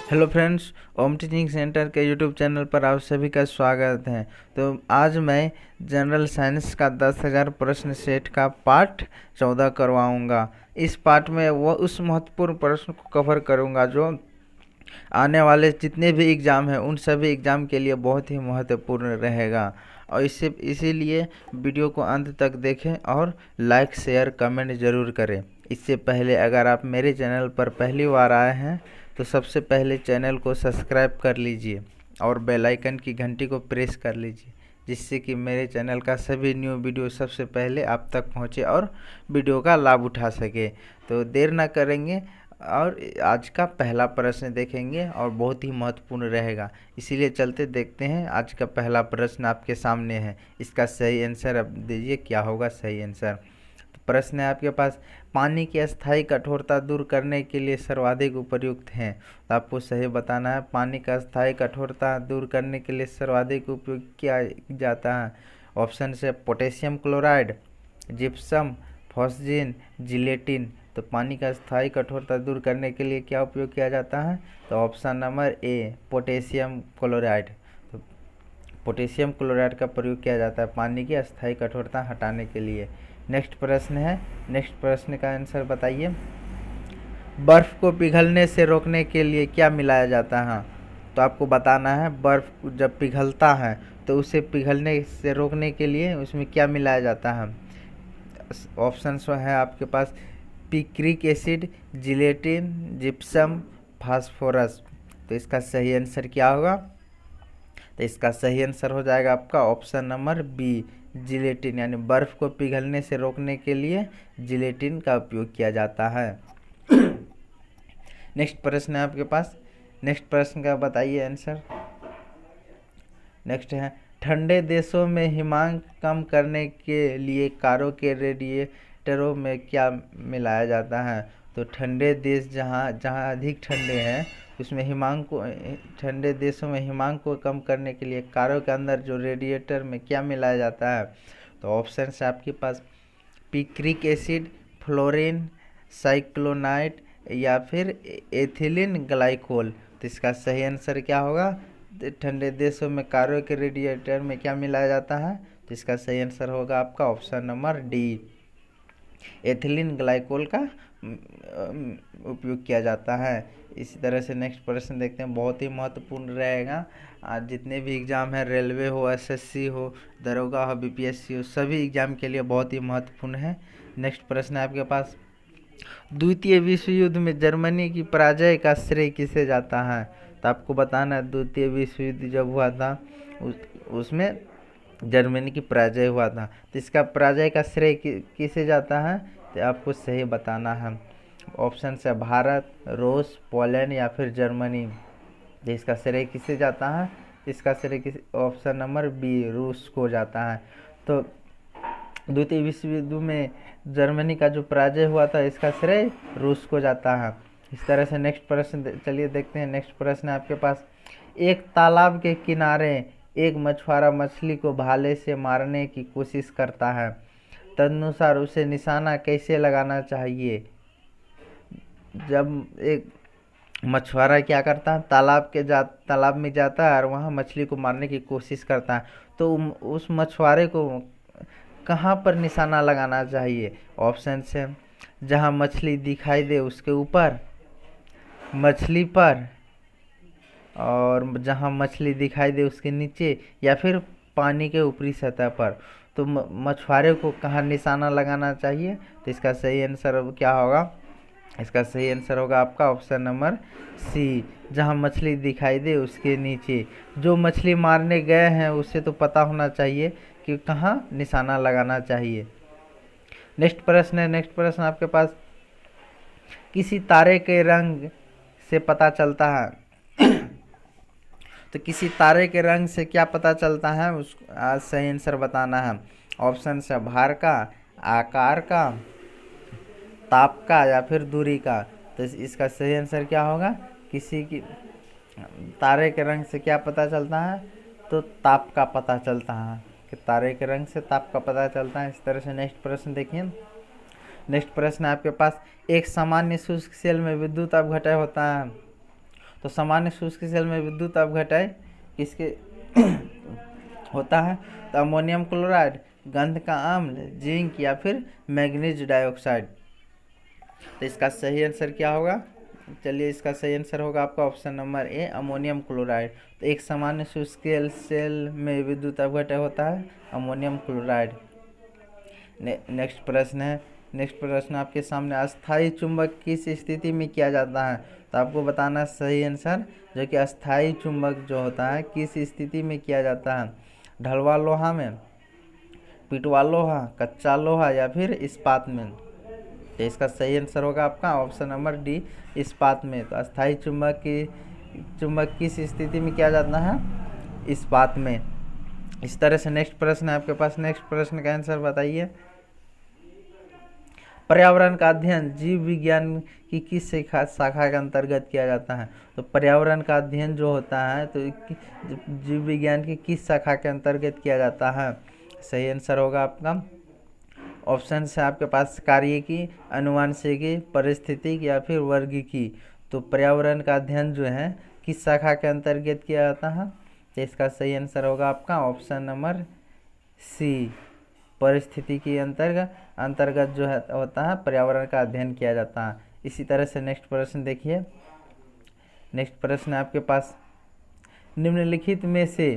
Hello friends, ओम teaching centre के YouTube channel पर आप सभी का स्वागत है। तो आज मैं जनरल साइंस का 10,000 प्रश्न सेट का पार्ट 14 करवाऊंगा। इस पार्ट में वो उस महत्वपूर्ण प्रश्न को कवर करूंगा जो आने वाले जितने भी एग्ज़ाम हैं उन सभी एग्ज़ाम के लिए बहुत ही महत्वपूर्ण रहेगा। और इसीलिए वीडियो को अंत तक देखें और लाइक शेयर कमेंट ज़रूर करें। इससे पहले अगर आप मेरे चैनल पर पहली बार आए हैं तो सबसे पहले चैनल को सब्सक्राइब कर लीजिए और बेल आइकन की घंटी को प्रेस कर लीजिए, जिससे कि मेरे चैनल का सभी न्यू वीडियो सबसे पहले आप तक पहुंचे और वीडियो का लाभ उठा सके। तो देर ना करेंगे और आज का पहला प्रश्न देखेंगे और बहुत ही महत्वपूर्ण रहेगा। इसीलिए चलते देखते हैं। आज का पहला प्रश्न आपके सामने है, इसका सही आंसर अब दीजिए, क्या होगा सही आंसर। तो प्रश्न है आपके पास, पानी की अस्थायी कठोरता दूर करने के लिए सर्वाधिक उपयुक्त हैं। तो आपको सही बताना है, पानी का अस्थायी कठोरता दूर करने के लिए सर्वाधिक उपयोग किया जाता है। ऑप्शन से potassium chloride, gypsum, phosgene, gelatin. तो पानी का स्थायी कठोरता दूर करने के लिए क्या उपयोग किया जाता है? तो option number A potassium chloride. तो पोटेशियम क्लोराइड का प्रयोग किया जाता है पानी की अस्थायी कठोरता हटाने के लिए। नेक्स्ट प्रश्न है, नेक्स्ट प्रश्न का आंसर बताइए। बर्फ़ को पिघलने से रोकने के लिए क्या मिलाया जाता है? तो आपको बताना है, बर्फ़ जब पिघलता है तो उसे पिघलने से रोकने के लिए उसमें क्या मिलाया जाता है? ऑप्शन है आपके पास picric acid, gelatin, gypsum, phosphorus. तो इसका सही आंसर क्या होगा? तो इसका सही आंसर हो जाएगा आपका ऑप्शन नंबर बी, जिलेटिन। यानी बर्फ़ को पिघलने से रोकने के लिए जिलेटिन का उपयोग किया जाता है। नेक्स्ट प्रश्न है आपके पास, नेक्स्ट प्रश्न का बताइए आंसर। नेक्स्ट है, ठंडे देशों में हिमांक कम करने के लिए कारों के रेडिएटरों में क्या मिलाया जाता है? तो ठंडे देश जहाँ जहाँ अधिक ठंडे हैं उसमें ठंडे देशों में हिमांक को कम करने के लिए कारों के अंदर जो रेडिएटर में क्या मिलाया जाता है? तो ऑप्शन है आपके पास पिक्रिक एसिड, फ्लोरीन, साइक्लोनाइट या फिर एथिलीन ग्लाइकोल। तो इसका सही आंसर क्या होगा? ठंडे देशों में कारों के रेडिएटर में क्या मिलाया जाता है? तो इसका सही आंसर होगा आपका option number D, ethylene glycol का उपयोग किया जाता है। इसी तरह से नेक्स्ट प्रश्न देखते हैं, बहुत ही महत्वपूर्ण रहेगा। आज जितने भी एग्ज़ाम हैं, रेलवे हो, एसएससी हो, दरोगा हो, बीपीएससी हो, सभी एग्ज़ाम के लिए बहुत ही महत्वपूर्ण है। नेक्स्ट प्रश्न है आपके पास, द्वितीय विश्व युद्ध में जर्मनी की पराजय का श्रेय किसे जाता है? तो आपको बताना है, द्वितीय विश्व युद्ध जब हुआ था उसमें जर्मनी की पराजय हुआ था। तो इसका पराजय का श्रेय किसे जाता है? तो आपको सही बताना है। ऑप्शन से भारत, रूस, पोलैंड या फिर जर्मनी। तो इसका श्रेय किसे जाता है? इसका श्रेय ऑप्शन नंबर बी, रूस को जाता है। तो द्वितीय विश्व युद्ध में जर्मनी का जो पराजय हुआ था इसका श्रेय रूस को जाता है। इस तरह से नेक्स्ट प्रश्न चलिए देखते हैं। नेक्स्ट प्रश्न है आपके पास, एक तालाब के किनारे एक मछुआरा मछली को भाले से मारने की कोशिश करता है, तदनुसार उसे निशाना कैसे लगाना चाहिए? जब एक मछुआरा क्या करता है, तालाब में जाता है और वहाँ मछली को मारने की कोशिश करता है, तो उस मछुआरे को कहाँ पर निशाना लगाना चाहिए? ऑप्शन से जहाँ मछली दिखाई दे उसके ऊपर, मछली पर, और जहाँ मछली दिखाई दे उसके नीचे, या फिर पानी के ऊपरी सतह पर। तो मछुआरे को कहाँ निशाना लगाना चाहिए? तो इसका सही आंसर क्या होगा? इसका सही आंसर होगा आपका ऑप्शन नंबर सी, जहाँ मछली दिखाई दे उसके नीचे। जो मछली मारने गए हैं उसे तो पता होना चाहिए कि कहाँ निशाना लगाना चाहिए। नेक्स्ट प्रश्न है, नेक्स्ट प्रश्न आपके पास, किसी तारे के रंग से पता चलता है तो किसी तारे के रंग से क्या पता चलता है? आज सही आंसर बताना है। ऑप्शन से भार का, आकार का, ताप का या फिर दूरी का। तो इसका सही आंसर क्या होगा? किसी की तारे के रंग से क्या पता चलता है? तो ताप का पता चलता है, कि तारे के रंग से ताप का पता चलता है। इस तरह से नेक्स्ट प्रश्न देखिए। नेक्स्ट प्रश्न है आपके पास, एक सामान्य शुष्क सेल में विद्युत अपघटन होता है तो सामान्य शुष्क जल में विद्युत अपघटन किसके होता है? तो अमोनियम क्लोराइड, गंध का अम्ल, जिंक या फिर मैग्नीज डाइऑक्साइड। तो इसका सही आंसर क्या होगा? चलिए, इसका सही आंसर होगा आपका option number A, ammonium chloride. तो एक सामान्य शुष्क सेल में विद्युत अपघटन होता है अमोनियम क्लोराइड। नेक्स्ट प्रश्न है, नेक्स्ट प्रश्न आपके सामने, अस्थायी चुंबक किस स्थिति में किया जाता है? तो आपको बताना सही आंसर, जो कि अस्थायी चुंबक जो होता है किस स्थिति में किया जाता है? ढलवा लोहा में, पिटवा लोहा, कच्चा लोहा या फिर इस्पात में। तो इसका सही आंसर होगा आपका ऑप्शन नंबर डी, इस्पात में। तो अस्थायी चुंबक किस स्थिति में किया जाता है? इस्पात में। इस तरह से नेक्स्ट प्रश्न है आपके पास, नेक्स्ट प्रश्न का आंसर बताइए। पर्यावरण का अध्ययन जीव विज्ञान की किस शाखा के अंतर्गत किया जाता है? तो पर्यावरण का अध्ययन जो होता है तो जीव विज्ञान की किस शाखा के अंतर्गत किया जाता है? सही आंसर होगा आपका ऑप्शन से आपके पास कार्यिकी, अनुवांशिकी, पारिस्थितिकी या फिर वर्गीकी। तो पर्यावरण का अध्ययन जो है किस शाखा के अंतर्गत किया जाता है? तो इसका सही आंसर होगा आपका ऑप्शन नंबर सी, परिस्थिति के अंतर्गत जो है होता है पर्यावरण का अध्ययन किया जाता है। इसी तरह से नेक्स्ट प्रश्न देखिए, नेक्स्ट प्रश्न आपके पास, निम्नलिखित में से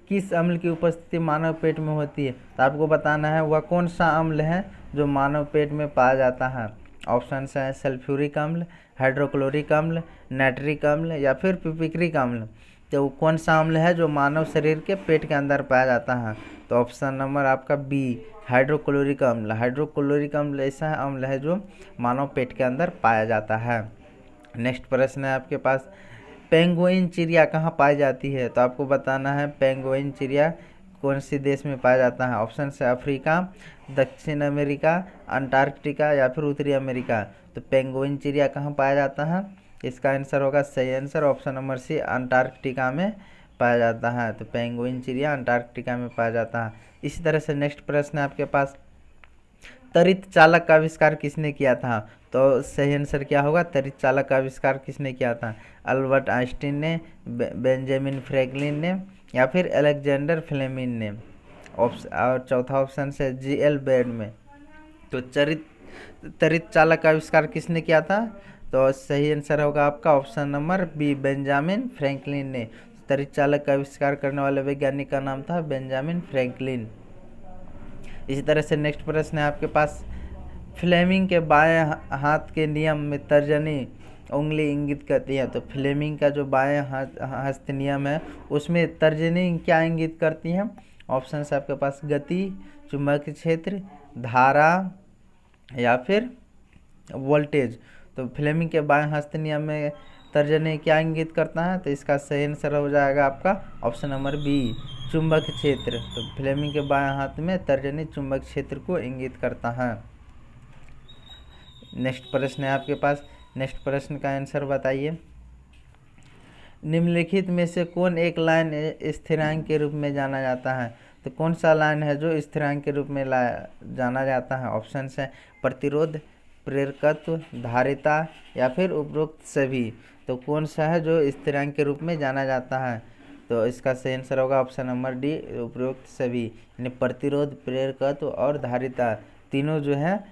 किस अम्ल की उपस्थिति मानव पेट में होती है? तो आपको बताना है वह कौन सा अम्ल है जो मानव पेट में पाया जाता है। ऑप्शन है सल्फ्यूरिक अम्ल, हाइड्रोक्लोरिक अम्ल, नाइट्रिक अम्ल या फिर पिपिक्रिक अम्ल। तो कौन सा अम्ल है जो मानव शरीर के पेट के अंदर पाया जाता है? तो ऑप्शन नंबर आपका बी, हाइड्रोक्लोरिक अम्ल। हाइड्रोक्लोरिक अम्ल ऐसा अम्ल है जो मानव पेट के अंदर पाया जाता है। नेक्स्ट प्रश्न है आपके पास, पेंगुइन चिड़िया कहाँ पाई जाती है? तो आपको बताना है पेंगुइन चिड़िया कौन से देश में पाया जाता है। ऑप्शन है अफ्रीका, दक्षिण अमेरिका, अंटार्कटिका या फिर उत्तरी अमेरिका। तो पेंगुइन चिड़िया कहाँ पाया जाता है? इसका आंसर होगा सही answer option number C, Antarctica में पाया जाता है। तो पेंगुइन चिड़िया अंटार्कटिका में पाया जाता है। इसी तरह से नेक्स्ट प्रश्न है आपके पास, त्वरित चालक का आविष्कार किसने किया था? तो सही आंसर क्या होगा? त्वरित चालक का आविष्कार किसने किया था? अल्बर्ट आइंस्टीन ने, बेंजामिन फ्रैंकलिन ने या फिर अलेक्जेंडर फ्लेमिंग ने। और चौथा ऑप्शन से जी.एल. बेड में। तो त्वरित चालक का आविष्कार किसने किया था? तो सही आंसर होगा आपका option number B, Benjamin Franklin ने। त्वरित चालक का आविष्कार करने वाले वैज्ञानिक का नाम था बेंजामिन फ्रैंकलिन। इसी तरह से नेक्स्ट प्रश्न है आपके पास, फ्लेमिंग के बाएं हाथ के नियम में तर्जनी उंगली इंगित करती है। तो फ्लेमिंग का जो बाएं हस्त नियम है उसमें तर्जनी क्या इंगित करती है? ऑप्शन है आपके पास गति, चुंबकीय क्षेत्र, धारा या फिर वोल्टेज। तो फ्लेमिंग के बाएं हस्त नियम में तर्जनी क्या इंगित करता है? तो इसका सही आंसर हो जाएगा आपका ऑप्शन नंबर बी, चुंबक क्षेत्र। तो फ्लेमिंग के बाएं हाथ में तर्जनी चुंबक क्षेत्र को इंगित करता है। नेक्स्ट प्रश्न है आपके पास, नेक्स्ट प्रश्न का आंसर बताइए। निम्नलिखित में से कौन एक लाइन स्थिरांक के रूप में जाना जाता है? तो कौन सा लाइन है जो स्थिरांक के रूप में जाना जाता है? ऑप्शन है प्रतिरोध, प्रेरकत्व, धारिता या फिर उपरोक्त सभी। तो कौन सा है जो स्थिरांक के रूप में जाना जाता है? तो इसका सही आंसर होगा ऑप्शन नंबर डी, उपरोक्त सभी। यानी प्रतिरोध, प्रेरकत्व और धारिता तीनों जो है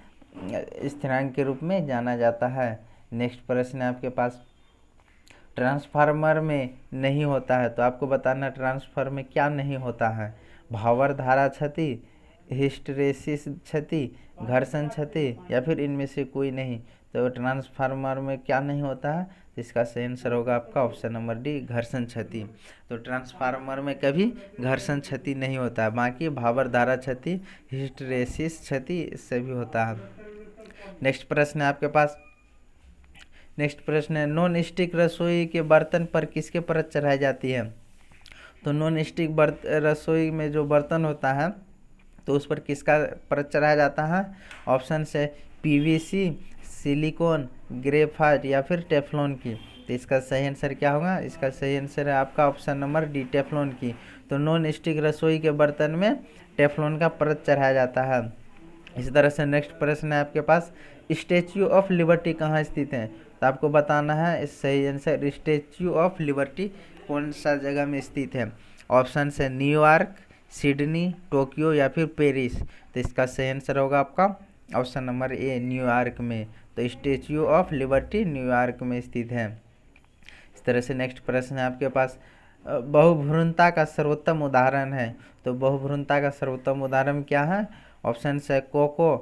स्थिरांक के रूप में जाना जाता है। नेक्स्ट प्रश्न है आपके पास, ट्रांसफार्मर में नहीं होता है। तो आपको बताना ट्रांसफार्मर में क्या नहीं होता है? भावर धारा क्षति, हिस्टैरिसीस क्षति, घर्षण क्षति या फिर इनमें से कोई नहीं। तो ट्रांसफार्मर में क्या नहीं होता है? तो इसका सही आंसर होगा आपका ऑप्शन नंबर डी, घर्षण क्षति। तो ट्रांसफार्मर में कभी घर्षण क्षति नहीं होता है, बाकी भावर धारा क्षति, हिस्टैरिसीस क्षति इससे भी होता है। नेक्स्ट प्रश्न है आपके पास, नेक्स्ट प्रश्न है, नॉन स्टिक रसोई के बर्तन पर किसके परत चढ़ाई जाती है? तो नॉन स्टिक रसोई में जो बर्तन होता है तो उस पर किसका परत चढ़ाया जाता है? ऑप्शन है पीवीसी, सिलिकॉन, ग्रेफाइट या फिर टेफ्लॉन की। तो इसका सही आंसर क्या होगा? इसका सही आंसर है आपका ऑप्शन नंबर डी, टेफ्लॉन की। तो नॉन स्टिक रसोई के बर्तन में टेफ्लॉन का परत चढ़ाया जाता है। इसी तरह से नेक्स्ट प्रश्न है आपके पास, स्टैच्यू ऑफ लिबर्टी कहाँ स्थित है? तो आपको बताना है इस सही आंसर स्टैच्यू ऑफ लिबर्टी कौन सा जगह में स्थित है। ऑप्शन है न्यूयॉर्क, सिडनी, टोक्यो या फिर पेरिस। तो इसका सही आंसर होगा आपका ऑप्शन नंबर ए न्यूयॉर्क में। तो स्टैच्यू ऑफ लिबर्टी न्यूयॉर्क में स्थित है। इस तरह से नेक्स्ट प्रश्न है आपके पास, बहुभ्रूणता का सर्वोत्तम उदाहरण है। तो बहुभ्रूणता का सर्वोत्तम उदाहरण क्या है? ऑप्शन है कोको,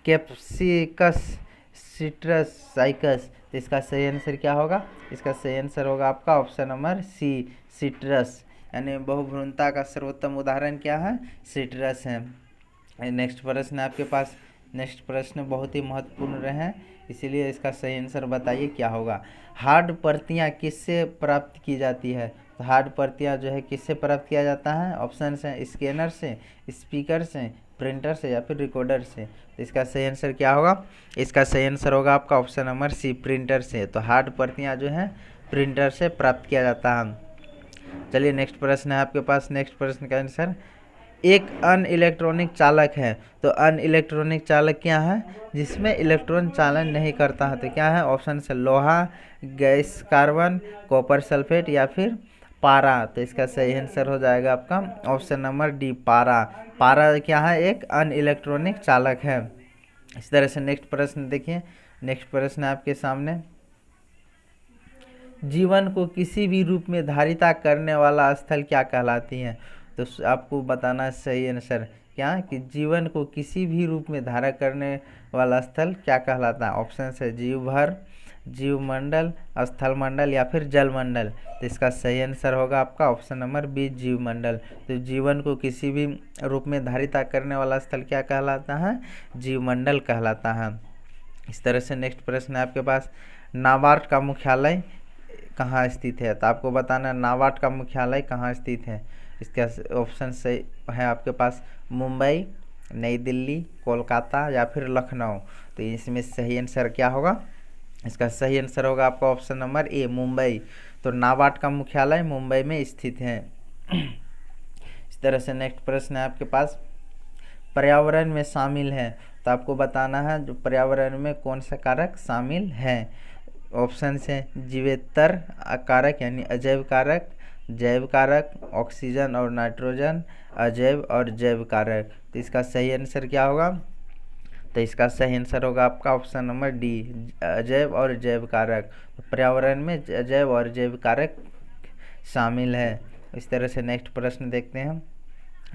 कैप्सिकस, सिट्रस, साइकस। तो इसका सही आंसर क्या होगा? इसका सही आंसर होगा आपका ऑप्शन नंबर सी सिट्रस। यानी बहुभ्रूणता का सर्वोत्तम उदाहरण क्या है? सिट्रस है। नेक्स्ट प्रश्न आपके पास, नेक्स्ट प्रश्न बहुत ही महत्वपूर्ण रहे, इसीलिए इसका सही आंसर बताइए क्या होगा। हार्ड प्रतियां किससे प्राप्त की जाती है? तो हार्ड प्रतियां जो है किससे प्राप्त किया जाता है? ऑप्शन है स्कैनर से, स्पीकर से, प्रिंटर से या फिर रिकॉर्डर से। तो इसका सही आंसर क्या होगा? इसका सही आंसर होगा आपका ऑप्शन नंबर सी प्रिंटर से। तो हार्ड प्रतियां जो है प्रिंटर से प्राप्त किया जाता है। चलिए नेक्स्ट प्रश्न है आपके पास। नेक्स्ट प्रश्न का आंसर, एक अन इलेक्ट्रॉनिक चालक है। तो अन इलेक्ट्रॉनिक चालक क्या है? जिसमें इलेक्ट्रॉन चालन नहीं करता है। तो क्या है? ऑप्शन है लोहा, गैस कार्बन, कॉपर सल्फेट या फिर पारा। तो इसका सही आंसर हो जाएगा आपका ऑप्शन नंबर डी पारा। पारा क्या है? एक अन इलेक्ट्रॉनिक चालक है। इस तरह से नेक्स्ट प्रश्न देखिए। नेक्स्ट प्रश्न आपके सामने, जीवन को किसी भी रूप में धारिता करने वाला स्थल क्या कहलाती है? तो आपको बताना सही आंसर क्या कि जीवन को किसी भी रूप में धारा करने वाला स्थल क्या कहलाता है। ऑप्शन है जीव भर, जीवमंडल, स्थलमंडल या फिर जलमंडल। तो इसका सही आंसर होगा आपका ऑप्शन नंबर बी जीवमंडल। तो जीवन को किसी भी रूप में धारिता करने वाला स्थल क्या कहलाता है? जीवमंडल कहलाता है। इस तरह से नेक्स्ट प्रश्न है आपके पास, नाबार्ड का मुख्यालय कहाँ स्थित है? तो आपको बताना नाबार्ड का मुख्यालय कहाँ स्थित है। इसका ऑप्शन सही है आपके पास मुंबई, नई दिल्ली, कोलकाता या फिर लखनऊ। तो इसमें सही आंसर क्या होगा? इसका सही आंसर होगा आपका ऑप्शन नंबर ए मुंबई। तो नाबार्ड का मुख्यालय मुंबई में स्थित है। इस तरह से नेक्स्ट प्रश्न है आपके पास, पर्यावरण में शामिल है। तो आपको बताना है जो पर्यावरण में कौन सा कारक शामिल है। ऑप्शन है जीवेतर कारक यानी अजैव कारक, जैव कारक, ऑक्सीजन और नाइट्रोजन, अजैव और जैव कारक। तो इसका सही आंसर क्या होगा? तो इसका सही आंसर होगा आपका ऑप्शन नंबर डी अजैव और जैव कारक। तो पर्यावरण में अजैव और जैव कारक शामिल है। इस तरह से नेक्स्ट प्रश्न देखते हैं।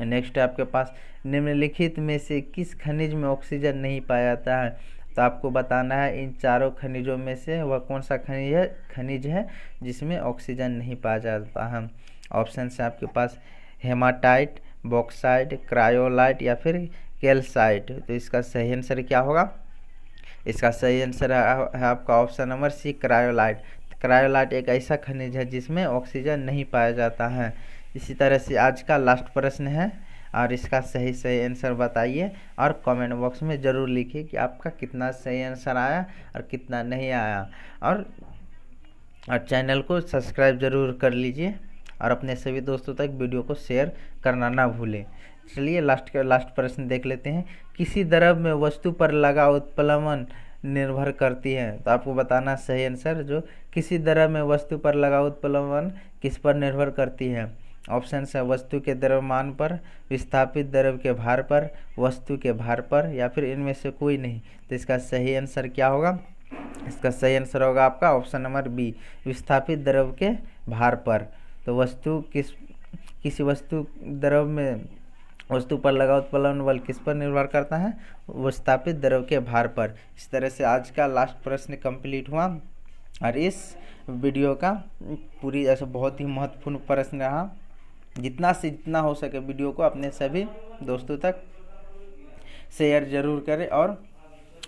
नेक्स्ट आपके पास, निम्नलिखित में से किस खनिज में ऑक्सीजन नहीं पाया जाता है? तो आपको बताना है इन चारों खनिजों में से वह कौन सा खनिज है जिसमें ऑक्सीजन नहीं पाया जाता है। ऑप्शन है आपके पास हेमाटाइट, बॉक्साइट, क्रायोलाइट या फिर कैल्साइट। तो इसका सही आंसर क्या होगा? इसका सही आंसर है आपका option number C cryolite. Cryolite एक ऐसा खनिज है जिसमें ऑक्सीजन नहीं पाया जाता है। इसी तरह से आज का लास्ट प्रश्न है और इसका सही आंसर बताइए और कमेंट बॉक्स में ज़रूर लिखिए कि आपका कितना सही आंसर आया और कितना नहीं आया। और चैनल को सब्सक्राइब ज़रूर कर लीजिए और अपने सभी दोस्तों तक वीडियो को शेयर करना ना भूलें। चलिए लास्ट प्रश्न देख लेते हैं। किसी द्रव में वस्तु पर लगा उत्प्लवन निर्भर करती है। तो आपको बताना सही आंसर, जो किसी द्रव में वस्तु पर लगा उत्प्लवन किस पर निर्भर करती है। ऑप्शन है वस्तु के द्रव्यमान पर, विस्थापित द्रव के भार पर, वस्तु के भार पर या फिर इनमें से कोई नहीं। तो इसका सही आंसर क्या होगा? इसका सही आंसर होगा आपका ऑप्शन नंबर बी विस्थापित द्रव के भार पर। तो किसी वस्तु द्रव में वस्तु पर लगा उत्प्लवन बल किस पर निर्भर करता है? विस्थापित द्रव के भार पर। इस तरह से आज का लास्ट प्रश्न कंप्लीट हुआ और इस वीडियो का पूरी ऐसा बहुत ही महत्वपूर्ण प्रश्न रहा। जितना से जितना हो सके वीडियो को अपने सभी दोस्तों तक शेयर ज़रूर करें और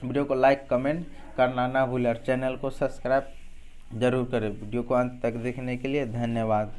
वीडियो को लाइक कमेंट करना ना भूलें और चैनल को सब्सक्राइब ज़रूर करें। वीडियो को अंत तक देखने के लिए धन्यवाद।